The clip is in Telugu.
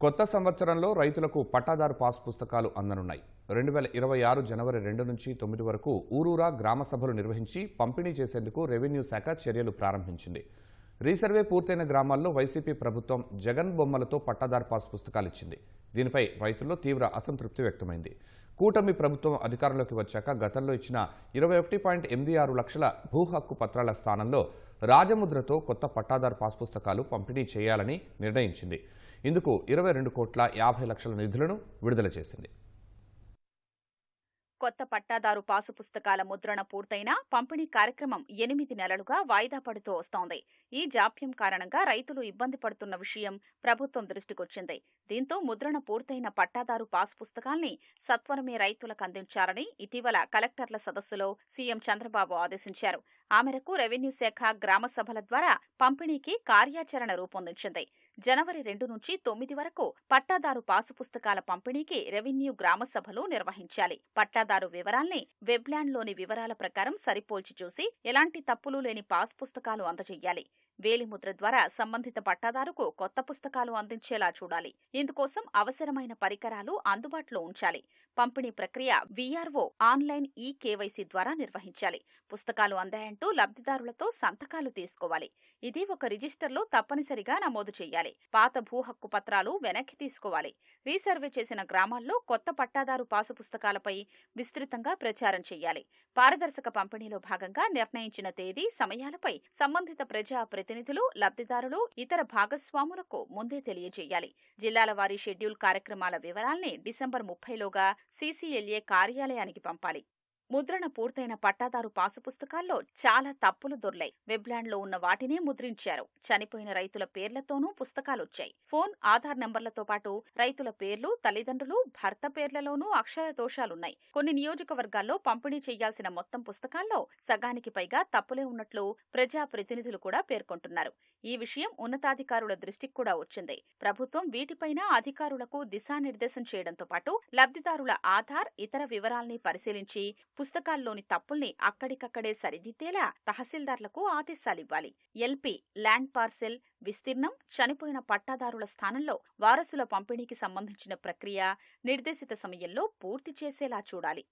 కొత్త సంవత్సరంలో రైతులకు పట్టాదారు పాస్ పుస్తకాలు అందనున్నాయి. 2026 జనవరి 2 నుంచి 9 వరకు ఊరూరా గ్రామ సభలు నిర్వహించి పంపిణీ చేసేందుకు రెవెన్యూ శాఖ చర్యలు ప్రారంభించింది. రీసర్వే పూర్తయిన గ్రామాల్లో వైసీపీ ప్రభుత్వం జగన్ బొమ్మలతో పట్టాదారు పాస్ పుస్తకాలు ఇచ్చింది. దీనిపై రైతుల్లో తీవ్ర అసంతృప్తి వ్యక్తమైంది. కూటమి ప్రభుత్వం అధికారంలోకి వచ్చాక గతంలో ఇచ్చిన 21.86 లక్షల భూ హక్కు పత్రాల స్థానంలో రాజముద్రతో కొత్త పట్టాదారు పాస్ పుస్తకాలు పంపిణీ చేయాలని నిర్ణయించింది. ఇందుకు 22,50,00,000 నిధులను విడుదల చేసింది. కొత్త పట్టాదారు పాసు పుస్తకాల ముద్రణ పూర్తయినా పంపిణీ కార్యక్రమం 8 నెలలుగా వాయిదా పడుతూ వస్తోంది. ఈ జాప్యం కారణంగా రైతులు ఇబ్బంది పడుతున్న విషయం ప్రభుత్వం దృష్టికొచ్చింది. దీంతో ముద్రణ పూర్తయిన పట్టాదారు పాసు పుస్తకాల్ని సత్వరమే రైతులకు అందించాలని ఇటీవల కలెక్టర్ల సదస్సులో సీఎం చంద్రబాబు ఆదేశించారు. ఆ మేరకు రెవెన్యూ శాఖ గ్రామ సభల ద్వారా పంపిణీకి కార్యాచరణ రూపొందించింది. జనవరి 2 నుంచి 9 వరకు పట్టాదారు పాసు పుస్తకాల పంపిణీకి రెవెన్యూ గ్రామ సభలు నిర్వహించాలి. పట్టాదారు వివరాల్ని వెబ్లాండ్లోని వివరాల ప్రకారం సరిపోల్చి చూసి ఎలాంటి తప్పులు లేని పాస్ పుస్తకాలు అందజేయాలి. వేలిముద్ర ద్వారా సంబంధిత పట్టాదారుకు కొత్త పుస్తకాలు అందించేలా చూడాలి. ఇందుకోసం అవసరమైన పరికరాలు అందుబాటులో ఉంచాలి. పంపిణీ ప్రక్రియ వీఆర్ఓ ఆన్లైన్ కేవైసీ ద్వారా నిర్వహించాలి. పుస్తకాలు అందాయంటూ లబ్ధిదారులతో సంతకాలు తీసుకోవాలి. ఇది ఒక రిజిస్టర్లో తప్పనిసరిగా నమోదు చేయాలి. పాత భూ హక్కు పత్రాలు వెనక్కి తీసుకోవాలి. రీసర్వే చేసిన గ్రామాల్లో కొత్త పట్టాదారు పాసు పుస్తకాలపై విస్తృతంగా ప్రచారం చేయాలి. పారదర్శక పంపిణీలో భాగంగా నిర్ణయించిన తేదీ, సమయాలపై సంబంధిత ప్రజా ప్రతినిధులు, లబ్ధిదారులు, ఇతర భాగస్వాములకు ముందే తెలియజేయాలి. జిల్లాల వారీ షెడ్యూల్ కార్యక్రమాల వివరాల్ని డిసెంబర్ 30లోగా సీసీఎల్ఏ కార్యాలయానికి పంపాలి. ముద్రణ పూర్తయిన పట్టాదారు పాసు పుస్తకాల్లో చాలా తప్పులు దొర్లాయి. వెబ్లాండ్లో ఉన్న వాటినే ముద్రించారు. చనిపోయిన రైతుల పేర్లతోనూ పుస్తకాలొచ్చాయి. ఫోన్, ఆధార్ నంబర్లతో పాటు రైతుల పేర్లు, తల్లిదండ్రులు, భర్త పేర్లలోనూ అక్షర దోషాలున్నాయి. కొన్ని నియోజకవర్గాల్లో పంపిణీ చేయాల్సిన మొత్తం పుస్తకాల్లో సగానికి పైగా తప్పులే ఉన్నట్లు ప్రజా ప్రతినిధులు కూడా పేర్కొంటున్నారు. ఈ విషయం ఉన్నతాధికారుల దృష్టికి కూడా వచ్చింది. ప్రభుత్వం వీటిపైన అధికారులకు దిశానిర్దేశం చేయడంతో పాటు లబ్ధిదారుల ఆధార్, ఇతర వివరాల్ని పరిశీలించి పుస్తకాల్లోని తప్పుల్ని అక్కడికక్కడే సరిదిద్దేలా తహసీల్దార్లకు ఆదేశాలివ్వాలి. ఎల్పీ, ల్యాండ్ పార్సెల్, విస్తీర్ణం, చనిపోయిన పట్టాదారుల స్థానంలో వారసుల పంపిణీకి సంబంధించిన ప్రక్రియ నిర్దేశిత సమయంలో పూర్తి చేసేలా చూడాలి.